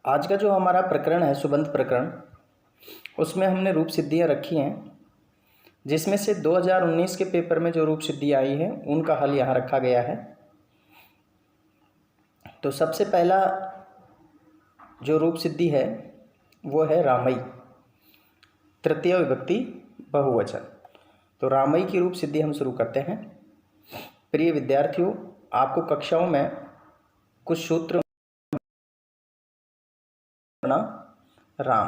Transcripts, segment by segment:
आज का जो हमारा प्रकरण है सुबंत प्रकरण, उसमें हमने रूप सिद्धियाँ रखी हैं, जिसमें से 2019 के पेपर में जो रूप सिद्धि आई है उनका हल यहाँ रखा गया है। तो सबसे पहला जो रूप सिद्धि है वो है रामई, तृतीय विभक्ति बहुवचन। तो रामई की रूप सिद्धि हम शुरू करते हैं। प्रिय विद्यार्थियों, आपको कक्षाओं में कुछ सूत्र राम,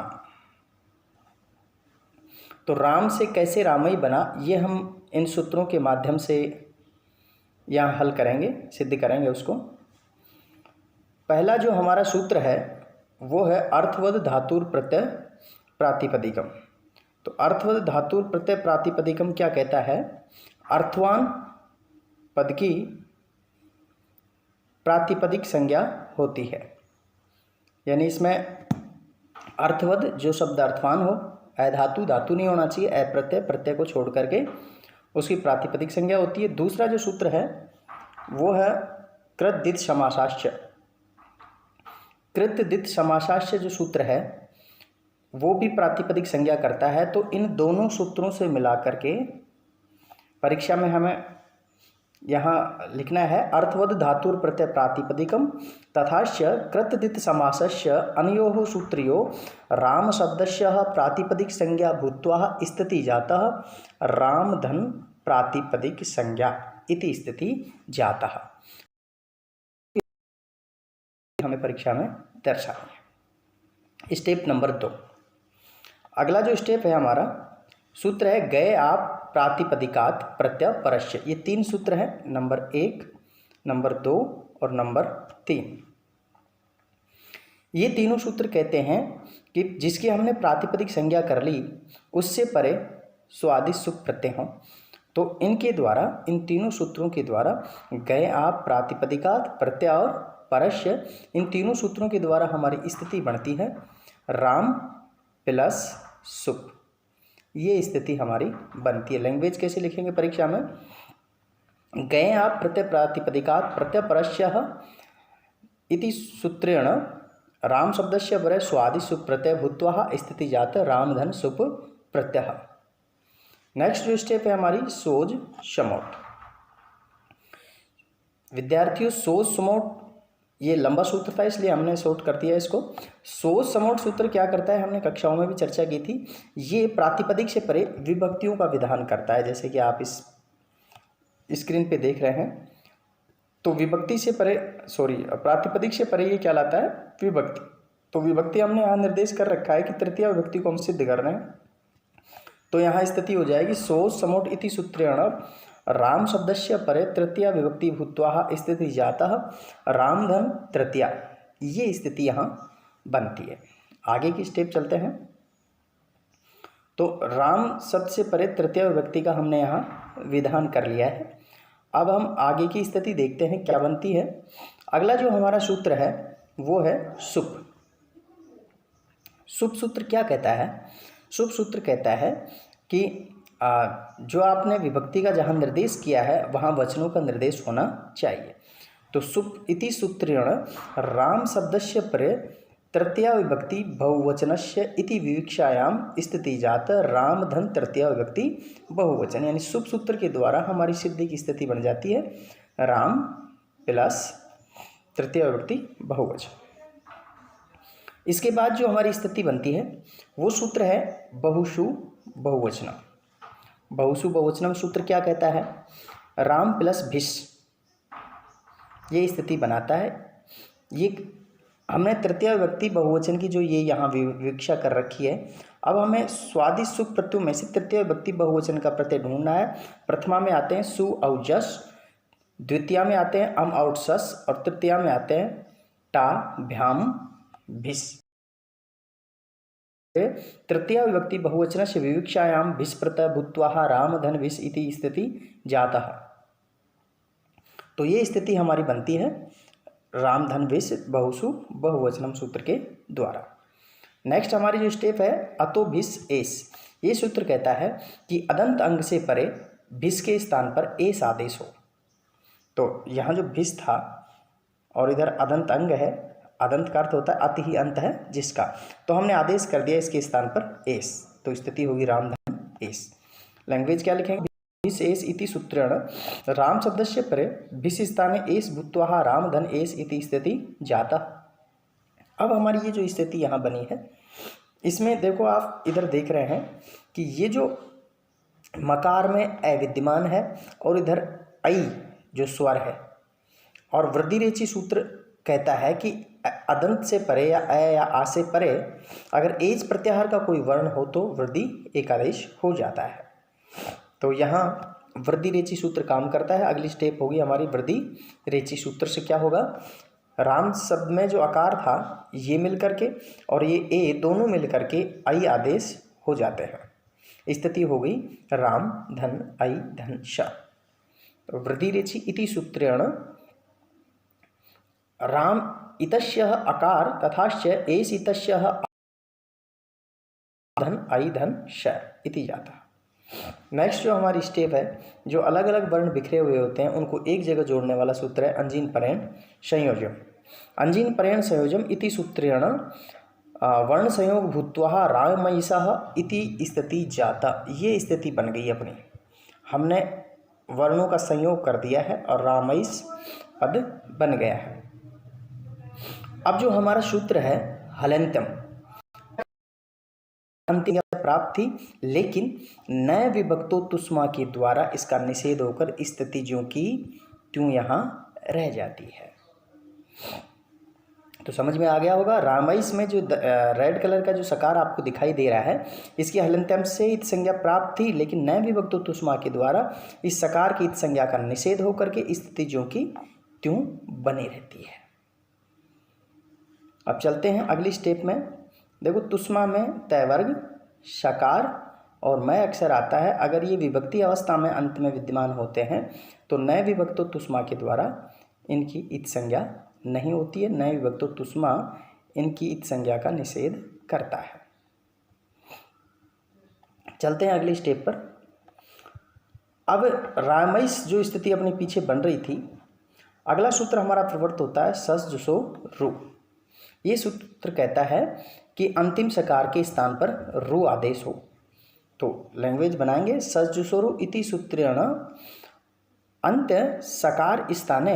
तो राम से कैसे रामई बना, ये हम इन सूत्रों के माध्यम से यहाँ हल करेंगे, सिद्ध करेंगे उसको। पहला जो हमारा सूत्र है वो है अर्थवद धातुर प्रत्यय प्रातिपदिकम। तो अर्थवद धातुर प्रत्यय प्रातिपदिकम क्या कहता है? अर्थवान पद की प्रातिपदिक संज्ञा होती है, यानी इसमें अर्थवद जो शब्द अर्थवान हो, अधातु धातु नहीं होना चाहिए, अप्रत्यय प्रत्यय को छोड़ करके उसकी प्रातिपदिक संज्ञा होती है। दूसरा जो सूत्र है वो है कृत दित समासाश्च। कृत दित समासाश्च जो सूत्र है वो भी प्रातिपदिक संज्ञा करता है। तो इन दोनों सूत्रों से मिला करके परीक्षा में हमें यहाँ लिखना है अर्थवद धातुर प्रत्यय प्रातिपदिकम तथाश्च कृतदित समासस्य अनयोः सूत्रयो राम शब्दस्य प्रातिपदिक संज्ञा भूत्वा स्थिति जातः राम धन प्रातिपदिक संज्ञा इति स्थिति जातः। हमें परीक्षा में दर्शाना है। Step number 2। अगला जो स्टेप है हमारा सूत्र है गए आप प्रातिपदिकात प्रत्यय परस्य। ये 3 सूत्र हैं, नंबर 1, नंबर 2 और नंबर 3। ये तीनों सूत्र कहते हैं कि जिसकी हमने प्रातिपदिक संज्ञा कर ली उससे परे स्वादिष्ट सुख प्रत्यय हों। तो इनके द्वारा, इन तीनों सूत्रों के द्वारा गए आप प्रातिपदिकात प्रत्यय और परस्य, इन तीनों सूत्रों के द्वारा हमारी स्थिति बनती है राम प्लस सुख। ये स्थिति हमारी बनती है। लैंग्वेज कैसे लिखेंगे परीक्षा में? गए आप प्रत्यय प्रातिपदिकात प्रत्यय परस्य इति सूत्रेण राम शब्दस्य परे स्वादिष्ट सुख प्रत्यय भूत्वा स्थिति जात राम धन सुप प्रत्यय। नेक्स्ट जो स्टेप है हमारी सोज समोट। विद्यार्थियों, सोज समोट ये लंबा सूत्र था इसलिए हमने शॉर्ट कर दिया इसको। सोज समोट सूत्र क्या करता है, हमने कक्षाओं में भी चर्चा की थी। ये प्रातिपदिक से परे विभक्तियों का विधान करता है, जैसे कि आप इस स्क्रीन पे देख रहे हैं। तो विभक्ति से परे, प्रातिपदिक से परे ये क्या लाता है? विभक्ति। तो विभक्ति हमने यहाँ निर्देश कर रखा है कि तृतीय विभक्ति को हम सिद्ध कर रहे हैं। तो यहाँ स्थिति हो जाएगी सोज समोट इति सूत्रेण राम शब्दस्य परे तृतीय विभक्ति भूत्वा स्थिति जातः राम धन तृतीया। ये स्थिति यहाँ बनती है। आगे की स्टेप चलते हैं। तो राम शब्द से परे तृतीय विभक्ति का हमने यहाँ विधान कर लिया है। अब हम आगे की स्थिति देखते हैं क्या बनती है। अगला जो हमारा सूत्र है वो है सुप। सुप सूत्र क्या कहता है? सुप सूत्र कहता है कि जो आपने विभक्ति का जहाँ निर्देश किया है वहाँ वचनों का निर्देश होना चाहिए। तो सुप इति सूत्रेण राम शब्दस्य परे तृतीया विभक्ति बहुवचनस्य इति विवक्षायाम स्थिति जात राम धन तृतीया विभक्ति बहुवचन। यानी सुप सूत्र के द्वारा हमारी सिद्धि की स्थिति बन जाती है राम प्लस तृतीया विभक्ति बहुवचन। इसके बाद जो हमारी स्थिति बनती है वो सूत्र है बहुषु बहुवचनम। बहुषु बहुवचनम सूत्र क्या कहता है? राम प्लस भिष, ये स्थिति बनाता है। ये हमने तृतीय विभक्ति बहुवचन की जो ये यहाँ विवक्षा कर रखी है। अब हमें स्वादिष्ट सुख प्रत्ययों में से तृतीय विभक्ति बहुवचन का प्रत्यय ढूंढना है। प्रथमा में आते हैं सु और जस, द्वितीया में आते हैं अम और सस, और तृतीया में आते हैं टा भ्याम भिष। तृतीय विभक्ति बहुवचन से विवक्षायाम भिष प्रत्यय भूत्वा राम धन भिष इति स्थिति जातः। तो ये स्थिति हमारी बनती है राम धन भिष बहुषु बहुवचनम सूत्र के द्वारा। नेक्स्ट हमारी जो स्टेप है अतो भिष एस। ये सूत्र कहता है कि अदंत अंग से परे भिष के स्थान पर एस आदेश हो। तो यहाँ जो भिष था और इधर अदंत अंग है, अदंत का अर्थ होता है अति ही अंत है जिसका, तो हमने आदेश कर दिया इसके स्थान पर एस, तो स्थिति होगी राम धन एस। लैंग्वेज क्या लिखेंगे, भिस एस इति सूत्रेण राम शब्दस्य परे भिस स्थाने एस भूत्वा राम धन एस इति स्थिति जाता। अब हमारी ये जो स्थिति यहाँ बनी है, इसमें देखो आप इधर देख रहे हैं कि ये जो मकार में अ विद्यमान है और इधर ऐ जो स्वर है, और वृद्धि रेची सूत्र कहता है कि अदंत से परे या अ या आ से परे अगर एज प्रत्याहार का कोई वर्ण हो तो वृद्धि एकादेश हो जाता है। तो यहाँ वृद्धि रेची सूत्र काम करता है। अगली स्टेप होगी हमारी वृद्धि रेची सूत्र से क्या होगा, राम शब्द में जो आकार था ये मिल करके और ये ए दोनों मिल करके आई आदेश हो जाते हैं। स्थिति हो गई राम धन आई धन श। तो वृद्धि रेची इति सूत्रेण राम इतस्यः अकार तथाश्च एस इतस्यः धन आई धन श इति जाता। नेक्स्ट जो हमारी स्टेप है, जो अलग अलग वर्ण बिखरे हुए होते हैं उनको एक जगह जोड़ने वाला सूत्र है अंजीन परेण संयोजम। अंजीन परेण संयोजम इति सूत्रेण वर्ण संयोग भूत्वा रामयिषः इति स्थिति जाता। ये स्थिति बन गई अपनी, हमने वर्णों का संयोग कर दिया है और रामयिष पद बन गया है। अब जो हमारा सूत्र है हलंत्यम, अंतिम प्राप्त थी, लेकिन नए विभक्तो तुष्मा के द्वारा इसका निषेध होकर स्थिति ज्यों की त्यों यहाँ रह जाती है। तो समझ में आ गया होगा। रामयिष में जो रेड कलर का जो सकार आपको दिखाई दे रहा है, इसकी हलंत्यम से इत संज्ञा प्राप्त थी, लेकिन नए विभक्तो तुष्मा के द्वारा इस सकार की इत संज्ञा का निषेध होकर के स्थिति ज्यों की त्यों बनी रहती है। अब चलते हैं अगली स्टेप में। देखो तुष्मा में तय वर्ग शकार और मैं अक्षर आता है। अगर ये विभक्ति अवस्था में अंत में विद्यमान होते हैं तो नए विभक्तो तुष्मा के द्वारा इनकी इत संज्ञा नहीं होती है। नए विभक्तो तुष्मा इनकी इत संज्ञा का निषेध करता है। चलते हैं अगली स्टेप पर। अब रामयिष जो स्थिति अपने पीछे बन रही थी, अगला सूत्र हमारा प्रवृत्त होता है सस जुसो रु। ये सूत्र कहता है कि अंतिम सकार के स्थान पर रु आदेश हो। तो लैंग्वेज बनाएंगे सस जुसोरु इति सूत्रेण अंत सकार स्थाने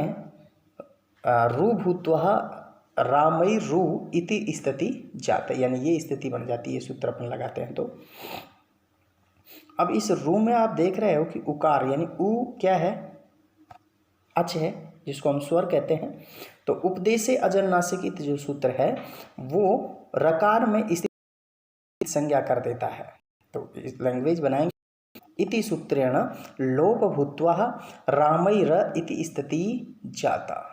रु भूत्वा रामई रु इति स्थिति जाता, यानी ये स्थिति बन जाती है। सूत्र अपन लगाते हैं तो अब इस रु में आप देख रहे हो कि उकार यानी उ क्या है, अच है, जिसको हम स्वर कहते हैं। तो उपदेशे अजन्नासिक जो सूत्र है वो रकार में स्थिति संज्ञा कर देता है। तो लैंग्वेज बनाएंगे इति सूत्रेण लोप भूत्वा रामई र इति स्थिति जाता।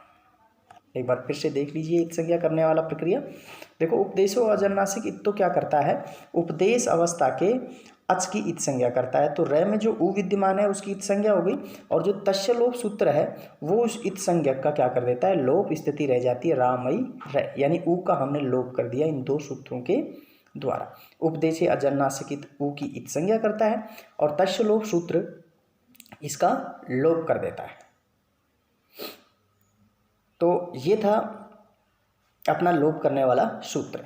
एक बार फिर से देख लीजिए इत संज्ञा करने वाला प्रक्रिया। देखो उपदेशो अजन्नासिक इत तो क्या करता है, उपदेश अवस्था के अच की इत संज्ञा करता है। तो र में जो उ विद्यमान है उसकी इत संज्ञा हो गई, और जो तस्य लोप सूत्र है वो उस इत संज्ञा का क्या कर देता है, लोप स्थिति रह जाती है रामई र, यानी उ का हमने लोप कर दिया इन दो सूत्रों के द्वारा। उपदेशे अजन्नासिक उ की इत संज्ञा करता है और तस्य लोप सूत्र इसका लोप कर देता है। तो ये था अपना लोप करने वाला सूत्र।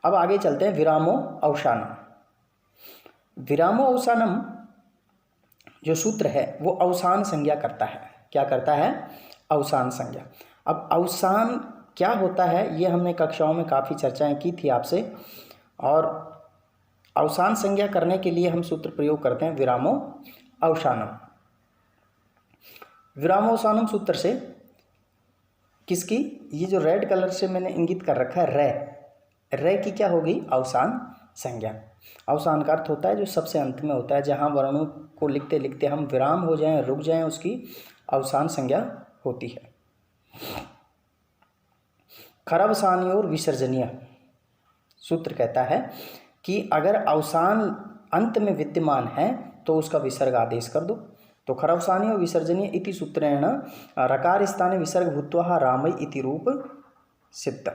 अब आगे चलते हैं विरामो अवसानम। विरामो अवसानम जो सूत्र है वो अवसान संज्ञा करता है। क्या करता है, अवसान संज्ञा। अब अवसान क्या होता है ये हमने कक्षाओं में काफ़ी चर्चाएं की थी आपसे, और अवसान संज्ञा करने के लिए हम सूत्र प्रयोग करते हैं विरामो अवसानम। विरामो अवसानम सूत्र से किसकी, ये जो रेड कलर से मैंने इंगित कर रखा है रे की क्या होगी, अवसान संज्ञा। अवसान का अर्थ होता है जो सबसे अंत में होता है, जहाँ वर्णों को लिखते लिखते हम विराम हो जाएं, रुक जाएं, उसकी अवसान संज्ञा होती है। खरवसानी और विसर्जनीय सूत्र कहता है कि अगर अवसान अंत में विद्यमान है तो उसका विसर्ग आदेश कर दो। तो खरवसानी और विसर्जनीय इति सूत्रेण रकार स्थाने विसर्ग भूत्वा रामई इति रूप सिद्ध।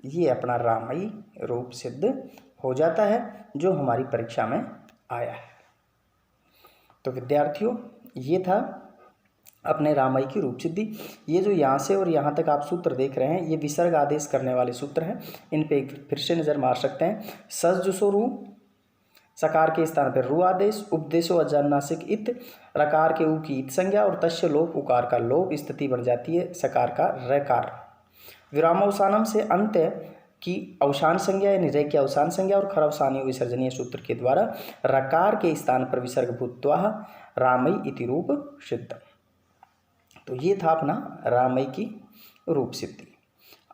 ये अपना रामई रूप सिद्ध हो जाता है जो हमारी परीक्षा में आया है। तो विद्यार्थियों ये था अपने रामई की रूप सिद्धि। ये जो यहाँ से और यहाँ तक आप सूत्र देख रहे हैं, ये विसर्ग आदेश करने वाले सूत्र हैं। इन पे फिर से नज़र मार सकते हैं। सज जुसो रू, सकार के स्थान पर रू आदेश। उपदेशो अजानुनासिक इत, रकार के ऊ की इत संज्ञा और तस्य लोप, उकार का लोप, स्थिति बन जाती है सकार का रकार। विरामावसानम से अंत्य की अवसान संज्ञा यानी रे की अवसान संज्ञा और खरवसानी विसर्जनीय सूत्र के द्वारा रकार के स्थान पर विसर्ग भूत्वा रामई इति रूप सिद्ध। तो ये था अपना रामई की रूप सिद्धि।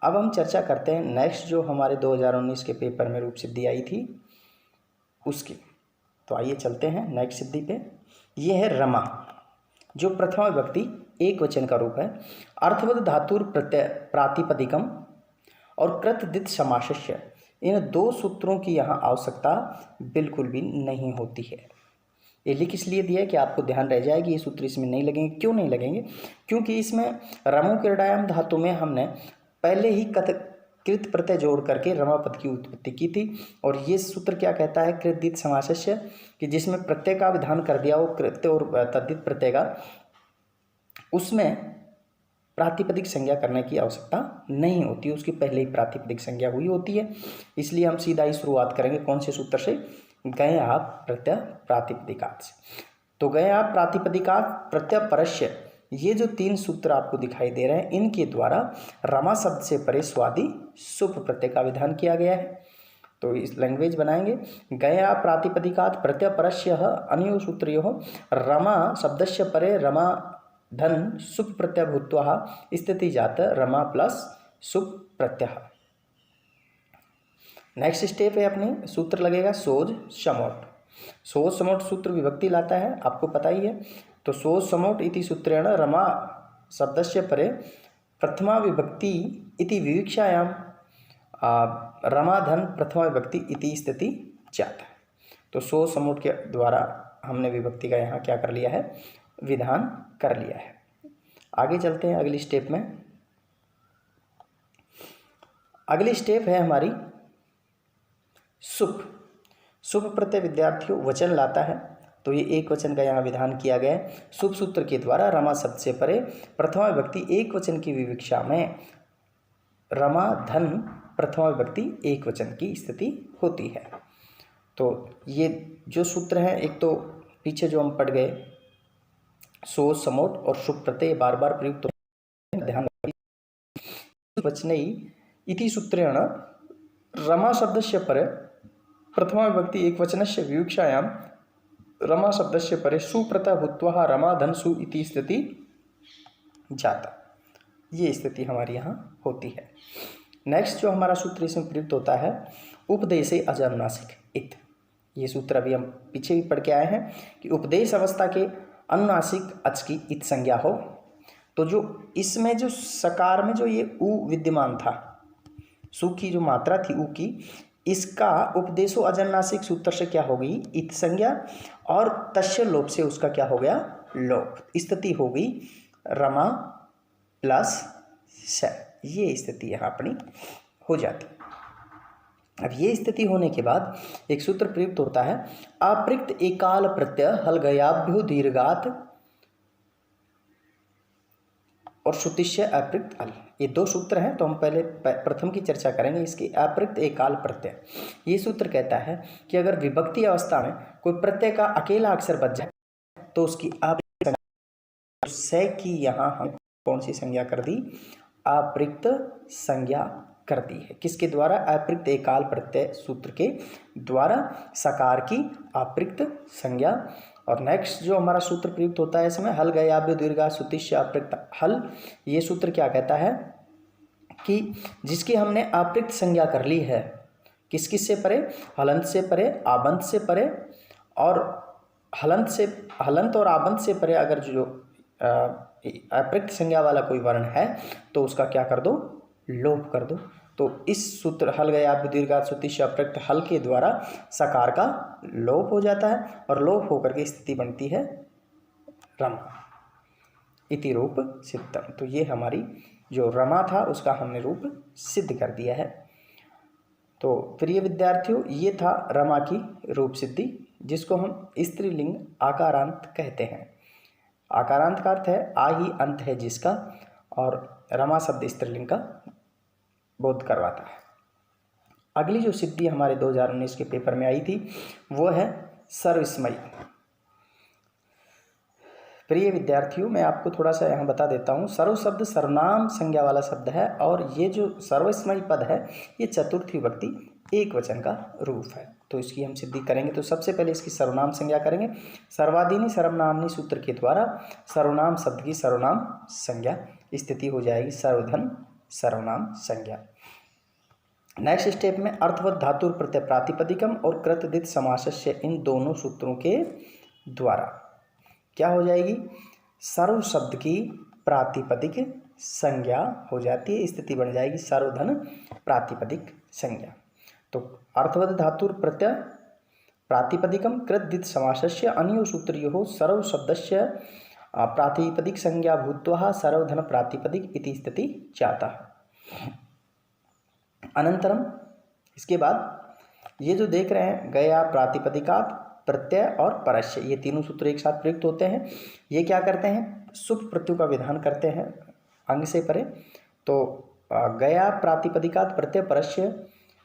अब हम चर्चा करते हैं नेक्स्ट जो हमारे 2019 के पेपर में रूप सिद्धि आई थी उसकी। तो आइए चलते हैं नेक्स्ट सिद्धि पे। ये है रमा, जो प्रथमा विभक्ति एक वचन का रूप है। अर्थवद धातुर प्रत्यय प्रातिपदिकम और कृतदित समासस्य, इन दो सूत्रों की यहाँ आवश्यकता बिल्कुल भी नहीं होती है। ये लिख इसलिए दिया है कि आपको ध्यान रह जाए कि ये सूत्र इसमें नहीं लगेंगे। क्यों नहीं लगेंगे? क्योंकि इसमें रमो क्रीडायाम धातु में हमने पहले ही कृत प्रत्यय जोड़ करके रमा पद की उत्पत्ति की थी। और ये सूत्र क्या कहता है? कृतदित समासस्य, कि जिसमें प्रत्यय का विधान कर दिया वो कृत्य और तद्दित प्रत्यय का, उसमें प्रातिपदिक संज्ञा करने की आवश्यकता नहीं होती, उसकी पहले ही प्रातिपदिक संज्ञा हुई होती है। इसलिए हम सीधा ही शुरुआत करेंगे कौन से सूत्र से? गए आप प्रत्यय प्रातिपदिकात से। तो गए आप प्रातिपदिकात प्रत्यय परस्य, ये जो तीन सूत्र आपको दिखाई दे रहे हैं, इनके द्वारा रमा शब्द से परे स्वादि सुप प्रत्यय का विधान किया गया है। तो इस लैंग्वेज बनाएंगे। गया प्रातिपदिकात प्रत्यय परस्य अन्यो सूत्रो रमा शब्दस्य परे रमा धन सुप प्रत्यय भूत्वा स्थिति जात रमा प्लस सुप प्रत्यय। नेक्स्ट स्टेप है अपनी, सूत्र लगेगा सोज समोट। सोज समोट सूत्र विभक्ति लाता है, आपको पता ही है। तो सोज समोट इति सूत्रेण रमा शब्दस्य परे प्रथमा विभक्ति इति विवक्षायाम रमा धन प्रथमा विभक्ति इति स्थिति जाता है। तो सोज समोट के द्वारा हमने विभक्ति का यहाँ क्या कर लिया है? विधान कर लिया है। आगे चलते हैं अगली स्टेप में। अगली स्टेप है हमारी सुप। सुप प्रत्यय विद्यार्थियों वचन लाता है। तो ये एक वचन का यहाँ विधान किया गया है। सुप सूत्र के द्वारा रमा शब्द से परे प्रथमा विभक्ति एक वचन की विवक्षा में रमा धन प्रथमा विभक्ति एक वचन की स्थिति होती है। तो ये जो सूत्र हैं, एक तो पीछे जो हम पढ़ गए सोज समोट और सुप प्रत्यय बार बार प्रयुक्त होते, ध्यान रखिए। वचनई इति सूत्रेण रमा शब्दस्य परे प्रथमा विभक्ति एक वचनस्य विवक्षायाम रमा शब्दस्य परे सुप्रत्यय भूत्वा रमा धन सु इति स्थिति जाता। ये स्थिति हमारी यहाँ होती है। नेक्स्ट जो हमारा सूत्र इसमें प्रयुक्त होता है उपदेशे अजानुनासिक इत। ये सूत्र अभी हम पीछे भी पढ़ के आए हैं कि उपदेश अवस्था के अनुनासिक अच की इत संज्ञा हो। तो जो इसमें जो सकार में जो ये उ विद्यमान था, सु की जो मात्रा थी उ की, इसका उपदेशो अजानुनासिक सूत्र से क्या हो गई? इत संज्ञा, और तस्य लोप से उसका क्या हो गया? लोप। स्थिति हो गई रमा प्लस स। ये स्थिति यहाँ अपनी हो जाती। अब ये स्थिति होने के बाद एक सूत्र प्रयुक्त होता है अपृक्त एकाल प्रत्यय हलगयाभ्यो दीर्घात और श्रुतिश्य अपृक्त अल। ये दो सूत्र हैं। तो हम पहले प्रथम की चर्चा करेंगे, इसकी अपृक्त एकाल प्रत्यय। ये सूत्र कहता है कि अगर विभक्ति अवस्था में कोई प्रत्यय का अकेला अक्षर बच जाए तो उसकी से की यहाँ हम कौन सी संज्ञा कर दी? अपृक्त संज्ञा कर दी है। किसके द्वारा? अपृक्त एकाल प्रत्यय सूत्र के द्वारा सकार की अपृक्त संज्ञा। और नेक्स्ट जो हमारा सूत्र प्रयुक्त होता है इसमें हल गयाभ्यो दीर्घा श्रुतिश्य अपृक्त हल। ये सूत्र क्या कहता है कि जिसकी हमने अपृक्त संज्ञा कर ली है, किस किस से परे? हलंत से परे, आबंत से परे, और हलंत और आबंत से परे अगर जो अपृक्त संज्ञा वाला कोई वर्ण है तो उसका क्या कर दो? लोप कर दो। तो इस सूत्र हल गयाभ्यो दीर्घात श्रुतिश्य अपृक्त हल के द्वारा सकार का लोप हो जाता है और लोप होकर के स्थिति बनती है रमा इति रूप सिद्धम। तो ये हमारी जो रमा था उसका हमने रूप सिद्ध कर दिया है। तो प्रिय विद्यार्थियों, ये था रमा की रूप सिद्धि, जिसको हम स्त्रीलिंग आकारांत कहते हैं। आकारांत का अर्थ है आ ही अंत है जिसका, और रमा शब्द स्त्रीलिंग का बोध करवाता है। अगली जो सिद्धि हमारे 2019 के पेपर में आई थी वो है सर्वस्मयी। प्रिय विद्यार्थियों, मैं आपको थोड़ा सा यहाँ बता देता हूँ। सर्व शब्द सर्वनाम संज्ञा वाला शब्द है, और ये जो सर्वस्मयी पद है ये चतुर्थी विभक्ति एक वचन का रूप है। तो इसकी हम सिद्धि करेंगे। तो सबसे पहले इसकी सर्वनाम संज्ञा करेंगे। सर्वादीनी सर्वनामनी सूत्र के द्वारा सर्वनाम शब्द की सर्वनाम संज्ञा स्थिति हो जाएगी सर्वधन सर्वनाम संज्ञा। नेक्स्ट स्टेप में अर्थवत धातु प्रत्यय प्रातिपदिकम और कृतदित समासस्य, इन दोनों सूत्रों के द्वारा क्या हो जाएगी, सर्व शब्द की प्रातिपदिक संज्ञा हो जाती है, स्थिति बन जाएगी सर्वधन प्रातिपदिक संज्ञा। तो अर्थवत धातु प्रत्यय प्रातिपदिकम कृतदित समासस्य अनयो सूत्रयोः सर्व शब्दस्य प्रातिपदिक संज्ञा भूत्वा सर्वधन प्रातिपदिक इति स्थिति जाता। अनंतरम इसके बाद ये जो देख रहे हैं गया प्रातिपदिकात प्रत्यय और परस्य, ये तीनों सूत्र एक साथ प्रयुक्त होते हैं। ये क्या करते हैं, सुप प्रत्यय का विधान करते हैं अंग से परे। तो गया प्रातिपदिकात प्रत्यय परस्य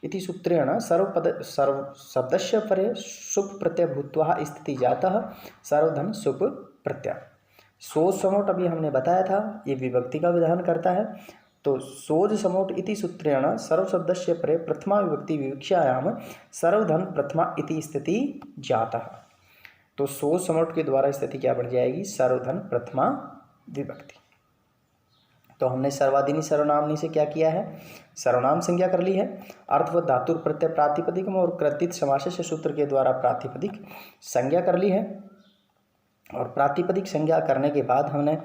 इति सूत्रेण सर्व शब्दस्य परे सुप प्रत्यय भूत्वा स्थिति जातः सर्वधन सुप प्रत्यय। सोज समोट अभी हमने बताया था, ये विभक्ति का विधान करता है। तो सोज समोट इति सूत्रेण सर्व शब्दस्य परे प्रथमा विभक्ति विवक्षायाम सर्वधन प्रथमा इति स्थिति जाता। तो सोज समोट के द्वारा स्थिति क्या बन जाएगी, सर्वधन प्रथमा विभक्ति। तो हमने सर्वादीनी सर्वनामनी से क्या किया है, सर्वनाम संज्ञा कर ली है। अर्थवत धातु प्रत्यय प्रातिपदिकम और कृतित समासस्य सूत्र के द्वारा प्रातिपदिक संज्ञा कर ली है। और प्रातिपदिक संज्ञा करने के बाद हमने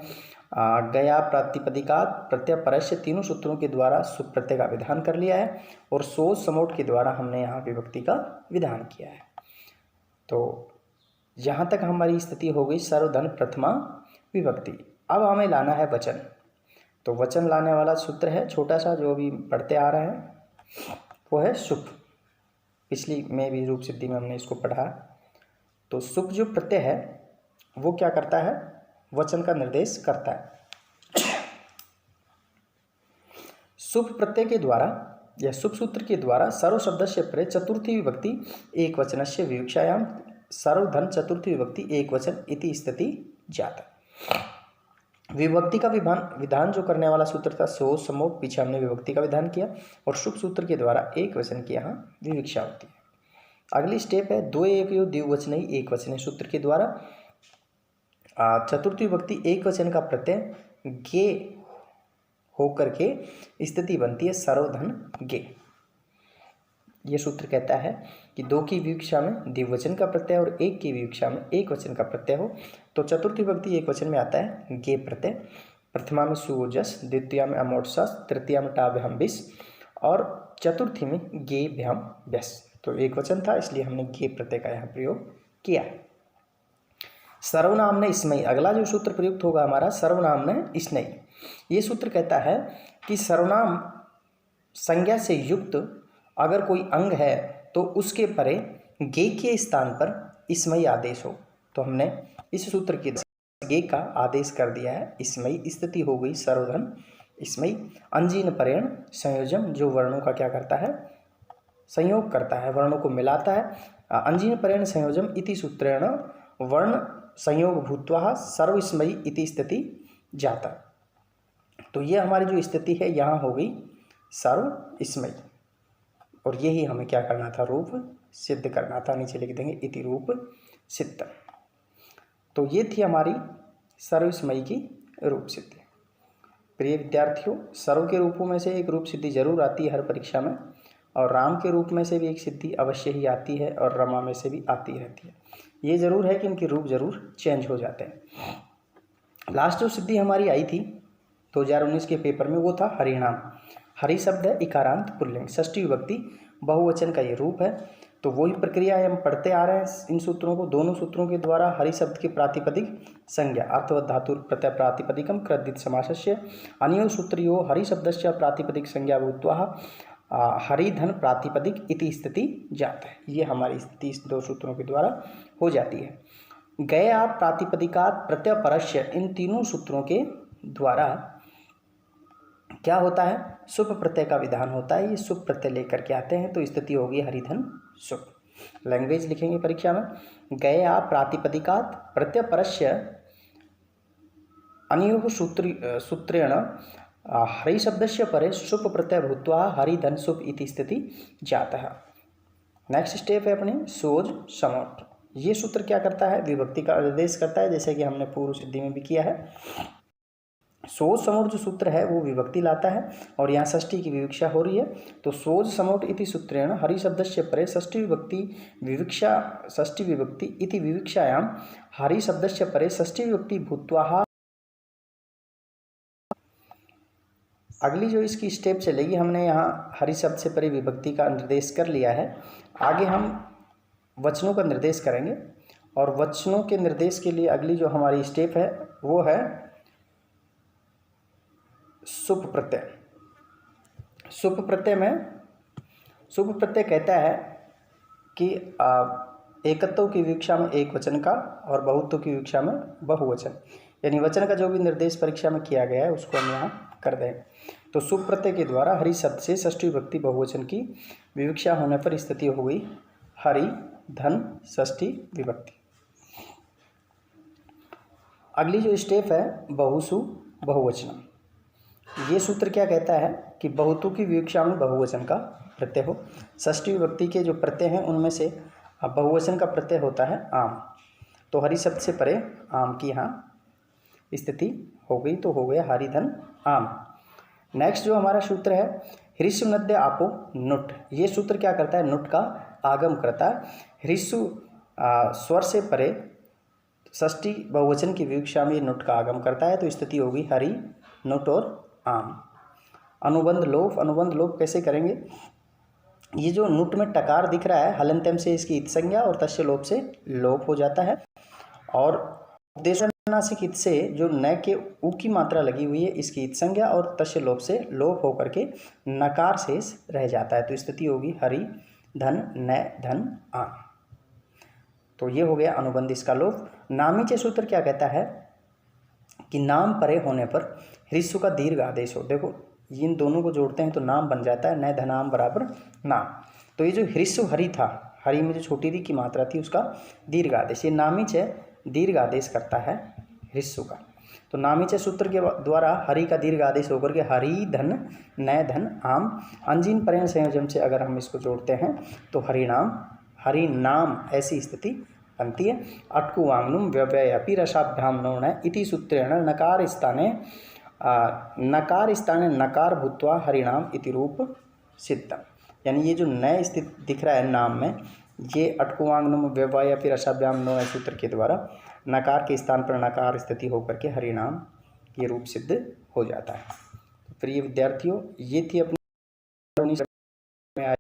गया प्रातिपदिकात प्रत्यय परस्य तीनों सूत्रों के द्वारा सुप प्रत्यय का विधान कर लिया है, और सोज समोट के द्वारा हमने यहाँ विभक्ति का विधान किया है। तो यहाँ तक हमारी स्थिति हो गई सर्वधन प्रथमा विभक्ति। अब हमें लाना है वचन। तो वचन लाने वाला सूत्र है छोटा सा जो अभी पढ़ते आ रहे हैं, वो है सुप। पिछली में भी रूप सिद्धि में हमने इसको पढ़ा। तो सुप जो प्रत्यय है वो क्या करता है, वचन का निर्देश करता है। सुप प्रत्यय के द्वारा या सुप सूत्र के द्वारा सर्व शब्दस्य परे चतुर्थी विभक्ति एक वचनस्य विवक्षायाम सर्वधन चतुर्थी विभक्ति एक वचन इति स्थिति जाता। विभक्ति का विधान जो करने वाला सूत्र था सो समोट, पीछे हमने विभक्ति का विधान किया, और सुप सूत्र के द्वारा एक वचन की यहाँ विवक्षा होती है। अगली स्टेप है द्वे एकयो द्विवचनई एक वचने सूत्र के द्वारा चतुर्थी विभक्ति एक वचन का प्रत्यय गे होकर के स्थिति बनती है सर्वधन गे। ये सूत्र कहता है कि दो की विवक्षा में द्विवचन का प्रत्यय और एक की विवक्षा में एक वचन का प्रत्यय हो तो चतुर्थी विभक्ति एक वचन में आता है गे प्रत्यय। प्रथमा में सुजस, द्वितीया में अमोटसस, तृतीया में टाभ्याम बिस और चतुर्थी में गे भ्याम व्यस। तो एक वचन था इसलिए हमने गे प्रत्यय का यहाँ प्रयोग किया। सर्वनाम ने स्मयी, अगला जो सूत्र प्रयुक्त होगा हमारा सर्वनाम ने स्मयी। ये सूत्र कहता है कि सर्वनाम संज्ञा से युक्त अगर कोई अंग है तो उसके परे गे के स्थान पर स्मयी आदेश हो। तो हमने इस सूत्र के गे का आदेश कर दिया है स्मयी, स्थिति हो गई सर्वधन स्मयी। अंजीन परेण संयोजम, जो वर्णों का क्या करता है, संयोग करता है, वर्णों को मिलाता है। अंजीन परेण संयोजम इति सूत्रेण वर्ण संयोग भूत्वा सर्वस्मयी इति स्थिति जाता। तो ये हमारी जो स्थिति है यहाँ हो गई सर्वस्मयी, और यही हमें क्या करना था, रूप सिद्ध करना था। नीचे लिख देंगे इति रूप सिद्ध। तो ये थी हमारी सर्वस्मयी की रूप सिद्धि। प्रिय विद्यार्थियों, सर्व के रूपों में से एक रूप सिद्धि जरूर आती है हर परीक्षा में, और राम के रूप में से भी एक सिद्धि अवश्य ही आती है, और रमा में से भी आती रहती है। ये जरूर है कि इनके रूप जरूर चेंज हो जाते हैं। लास्ट जो सिद्धि हमारी आई थी 2019 के पेपर में वो था हरिणाम। हरि शब्द है इकारांत पुल्लिंग, षष्ठी विभक्ति बहुवचन का ये रूप है। तो वही प्रक्रिया हम पढ़ते आ रहे हैं इन सूत्रों को। दोनों सूत्रों के द्वारा हरि शब्द की प्रातिपदिक संज्ञा अर्थवत धातु प्रत्यय प्रातिपदिकम कृदित समासस्य अनियो सूत्रियो हरि शब्दस्य प्रातिपदिक संज्ञा भूत्वा हरिधन प्रातिपदिक इति स्थिति जाता है। ये हमारी स्थिति इस दो सूत्रों के द्वारा हो जाती है। गया प्रातिपदिकात प्रत्यय परस्य, इन तीनों सूत्रों के द्वारा क्या होता है, सुप प्रत्यय का विधान होता है। ये सुप प्रत्यय लेकर के आते हैं, तो स्थिति होगी हरिधन सुप। लैंग्वेज लिखेंगे परीक्षा में, गया प्रातिपदिकात प्रत्यय परस्य अनयोः सूत्रेण हरि शब्दस्य परे सुप प्रत्यय भूत्वा हरिधन सुप इति स्थिति जातः। नेक्स्ट स्टेप है अपनी सोज समोट। ये सूत्र क्या करता है, विभक्ति का निर्देश करता है, जैसे कि हमने पूर्व सिद्धि में भी किया है। सोज समोट जो सूत्र है वो विभक्ति लाता है, और यहाँ षष्ठी की विवक्षा हो रही है, तो सोज समोट इति सूत्रेण हरि शब्दस्य परे षष्ठी विभक्ति विवक्षा, षष्ठी विभक्ति इति विवक्षायां हरि शब्दस्य परे षष्ठी विभक्ति भूत्वा। अगली जो इसकी स्टेप चलेगी, हमने यहाँ हरि शब्द से परे विभक्ति का निर्देश कर लिया है, आगे हम वचनों का निर्देश करेंगे, और वचनों के निर्देश के लिए अगली जो हमारी स्टेप है वो है सुप प्रत्यय। सुप प्रत्यय में, सुप प्रत्यय कहता है कि एकत्व की विवक्षा में एक वचन का और बहुत्व की विवक्षा में बहुवचन, यानी वचन का जो भी निर्देश परीक्षा में किया गया है उसको हम यहाँ कर दें। तो सुप प्रत्यय के द्वारा हरि शब्द से षष्ठी विभक्ति बहुवचन की विवक्षा होने पर स्थिति हो गई हरि धन षष्ठी विभक्ति। अगली जो स्टेप है बहुसु बहुवचन। ये सूत्र क्या कहता है कि बहुतु की विवक्षा में बहुवचन का प्रत्यय हो। षष्ठी विभक्ति के जो प्रत्यय हैं उनमें से बहुवचन का प्रत्यय होता है आम, तो हरि शब्द से परे आम की यहाँ स्थिति हो गई, तो हो गया हरि धन आम। नेक्स्ट जो हमारा सूत्र है ह्रीसु नद्य आपो नुट। ये सूत्र क्या करता है, नुट का आगम करता है। ह्रीसु स्वर से परे षष्ठी बहुवचन की विवक्षा में नुट का आगम करता है, तो स्थिति होगी हरि नुट और आम। अनुबंध लोप, अनुबंध लोप कैसे करेंगे, ये जो नुट में टकार दिख रहा है हलंत्यम से इसकी इत संज्ञा और तस्य लोप से लोप हो जाता है, और उपदेशनासिक इत से जो न के उ की मात्रा लगी हुई है इसकी इत संज्ञा और तस्य लोप से लोप होकर के नकार शेष रह जाता है, तो स्थिति होगी हरि धन न धन आ। तो ये हो गया अनुबंध इसका लोप। नामीचे सूत्र क्या कहता है कि नाम परे होने पर ह्रीसु का दीर्घ आदेश हो। देखो इन दोनों को जोड़ते हैं तो नाम बन जाता है, न धनाम बराबर नाम। तो ये जो ह्रीसु हरि था, हरि में जो छोटी री की मात्रा थी उसका दीर्घ आदेश, ये नामीच दीर्घ आदेश करता है ह्रीसु का। तो नामीच सूत्र के द्वारा हरि का दीर्घ आदेश होकर के हरि धन न धन आम, अंजीन पर्यन संयोजन से अगर हम इसको जोड़ते हैं तो हरिनाम हरि नाम ऐसी स्थिति बनती है। अटकु वांगनुम व्यव्यय अपि रसाभ्याम नौण इति सूत्रेण नकार स्थाने नकार भूत्वा हरिनाम इति रूप सिद्धम। यानी ये जो नए स्थित दिख रहा है नाम में, ये अटकुवांगनुम व्यवय या फिर अशाभ्याम नौ सूत्र के द्वारा नकार के स्थान पर नकार स्थिति होकर के हरिनाम ये रूप सिद्ध हो जाता है। तो प्रिय विद्यार्थियों, ये थी अपनी में